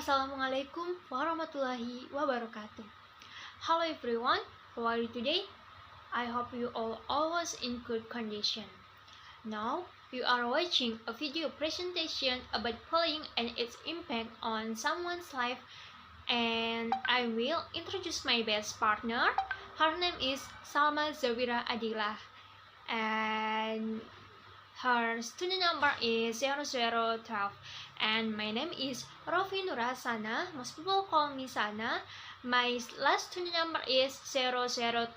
Assalamualaikum warahmatullahi wabarakatuh. Hello everyone, how are you today? I hope you all always in good condition. Now, you are watching a video presentation about bullying and its impact on someone's life, and I will introduce my best partner. Her name is Salma Zafira Adilah, and her student number is 0012, and my name is Rofi Nur Khasanah. Most people call me Sana. My last student number is 0025.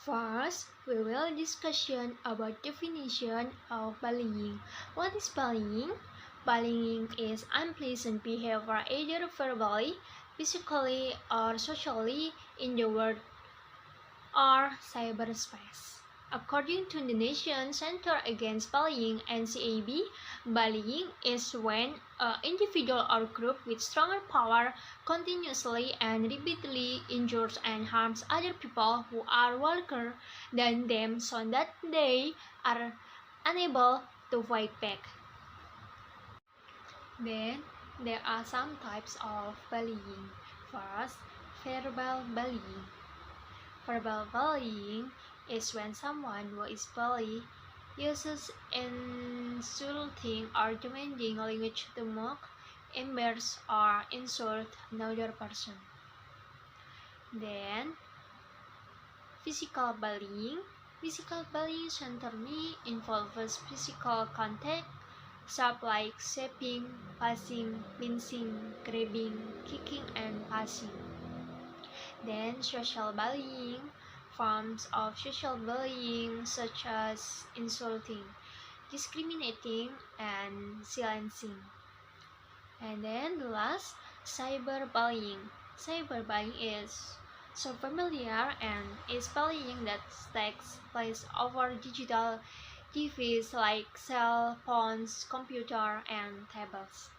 First, we will discussion about definition of bullying. What is bullying? Bullying is unpleasant behavior either verbally, physically, or socially in the world or cyberspace. According to the Nation Center Against Bullying (NCAB), bullying is when an individual or group with stronger power continuously and repeatedly injures and harms other people who are weaker than them so that they are unable to fight back. Then, there are some types of bullying. First, verbal bullying. Verbal bullying is when someone who is bullied uses insulting or demanding language to mock, embarrass, or insult another person. Then, physical bullying. Physical bullying generally involves physical contact, such like slapping, pushing, pinching, grabbing, kicking, and passing. Then, social bullying. Forms of social bullying such as insulting, discriminating, and silencing. And then last, cyberbullying. Cyberbullying is so familiar and is bullying that takes place over digital devices like cell phones, computer, and tablets.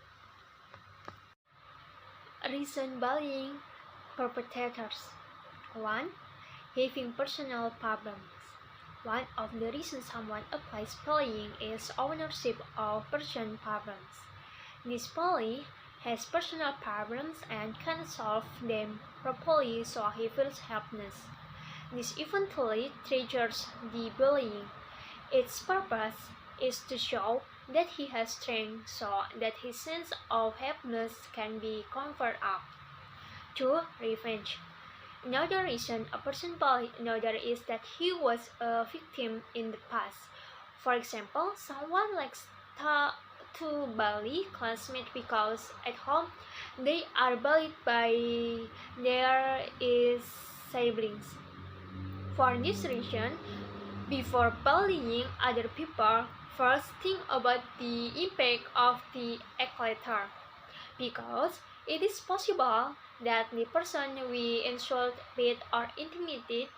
Recent bullying perpetrators. 1. Having personal problems. One of the reasons someone applies bullying is ownership of personal problems. This bully has personal problems and cannot solve them properly, so he feels helpless. This eventually triggers the bullying. Its purpose is to show that he has strength so that his sense of helplessness can be covered up. 2. Revenge. Another reason a person bullies another is that he was a victim in the past. For example, someone likes to bully classmates because at home they are bullied by their siblings. For this reason, before bullying other people, first think about the impact of the act later, because it is possible that the person we insult, beat, or intimidate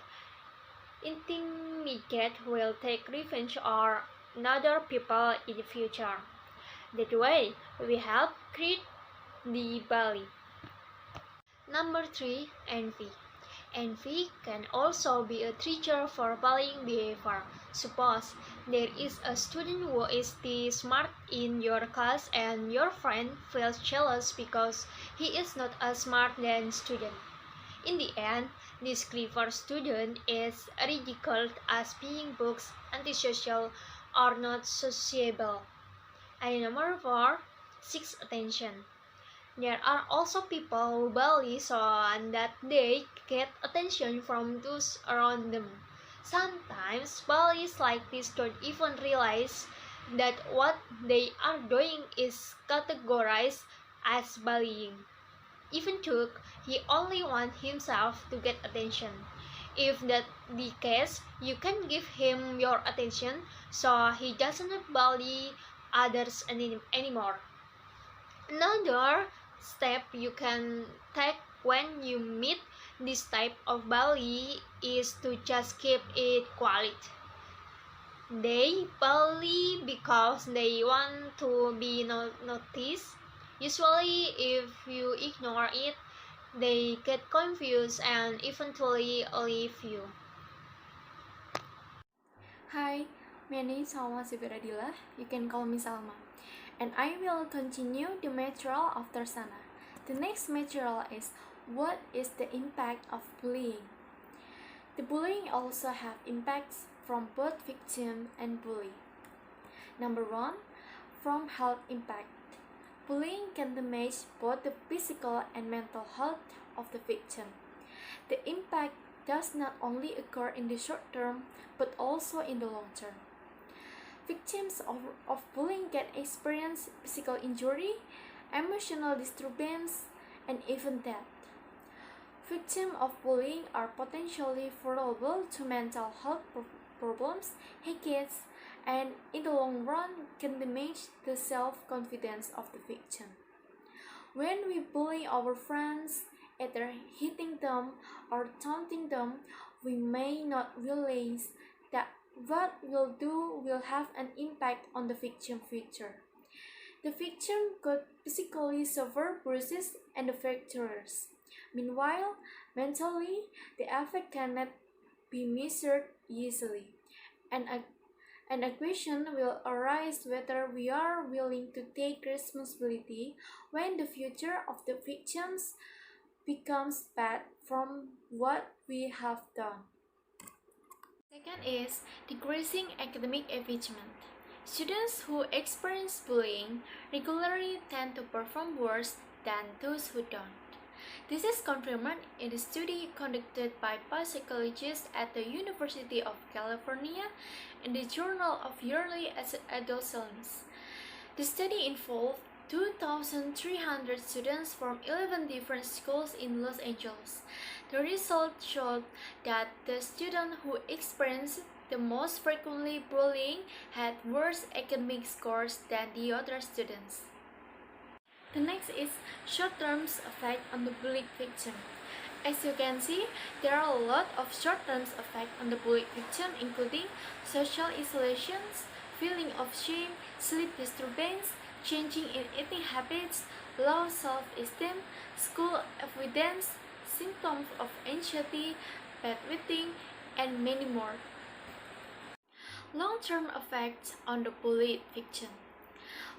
will take revenge on other people in the future. That way, we help create the bully. Number 3. Envy. Envy can also be a trigger for bullying behavior. Suppose there is a student who is the smart in your class and your friend feels jealous because he is not as smart than student. In the end, this clever student is ridiculed as being books, antisocial, or not sociable. And number 4. Seeks attention. There are also people who bully so that they get attention from those around them. Sometimes bullies like this don't even realize that what they are doing is categorized as bullying. Even though he only wants himself to get attention. If that's the case, you can give him your attention so he doesn't bully others anymore. Another step you can take when you meet this type of bully is to just keep it quiet. They bully because they want to be noticed. Usually, if you ignore it, they get confused and eventually leave you. Hi, My name is Adilah. You can call me Salma. And I will continue the material after Sana. The next material is what is the impact of bullying? The bullying also have impacts from both victim and bully. Number 1, from health impact. Bullying can damage both the physical and mental health of the victim. The impact does not only occur in the short term, but also in the long term. Victims of bullying can experience physical injury, emotional disturbance, and even death. Victims of bullying are potentially vulnerable to mental health problems, hacks, and in the long run can damage the self-confidence of the victim. When we bully our friends, either hitting them or taunting them, we may not realize that what we'll do will have an impact on the victim's future. The victim could physically suffer bruises and fractures. Meanwhile, mentally, the effect cannot be measured easily. An question will arise whether we are willing to take responsibility when the future of the victims becomes bad from what we have done. Second is decreasing academic achievement. Students who experience bullying regularly tend to perform worse than those who don't. This is confirmed in a study conducted by psychologists at the University of California in the Journal of Early Adolescence. The study involved 2,300 students from 11 different schools in Los Angeles. The results showed that the students who experienced the most frequently bullying had worse academic scores than the other students. The next is short-term effect on the bullied victim. As you can see, there are a lot of short-term effects on the bullied victim, including social isolation, feeling of shame, sleep disturbance, changing in eating habits, low self-esteem, school avoidance, symptoms of anxiety, bedwetting, and many more. Long-term effects on the bullied victim.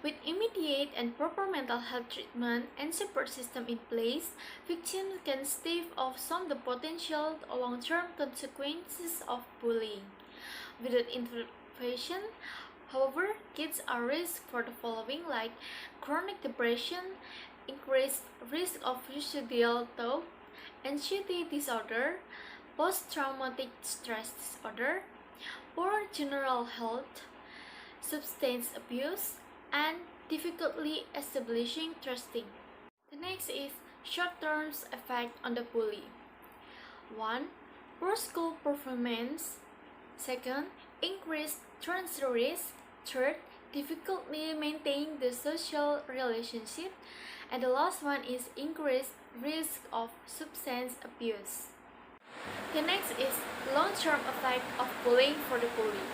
With immediate and proper mental health treatment and support system in place, victims can stave off some of the potential long-term consequences of bullying. Without intervention, however, kids are at risk for the following, like chronic depression, increased risk of suicidal thought, anxiety disorder, post-traumatic stress disorder, poor general health, substance abuse, and difficulty establishing trusting. The next is short-term effect on the bully. 1. Poor school performance. 2. Increased transfer risk. 3. Difficulty maintaining the social relationship. And the last one is increased risk of substance abuse. The next is long-term effect of bullying for the bully.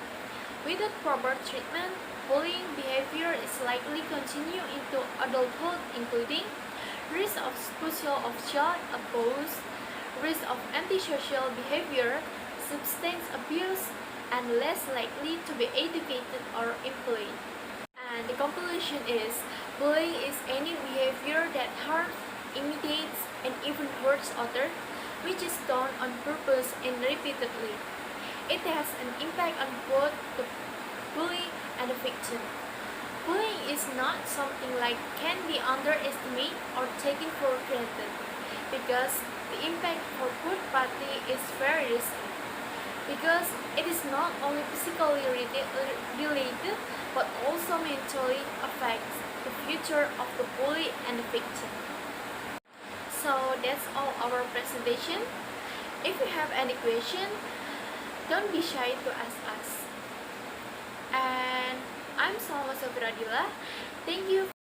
Without proper treatment, bullying behavior is likely to continue into adulthood, including risk of exposure of child abuse, risk of antisocial behavior, substance abuse, and less likely to be educated or employed. And the conclusion is, bullying is any behavior that harms, imitates, and even hurts others, which is done on purpose and repeatedly. It has an impact on both the bully and the victim. Bullying is not something like can be underestimated or taken for granted, because the impact for both parties is very risky. Because it is not only physically related, but also mentally affects the future of the bully and the victim. So that's all our presentation. If you have any question, don't be shy to ask us. And I'm Salma. Thank you.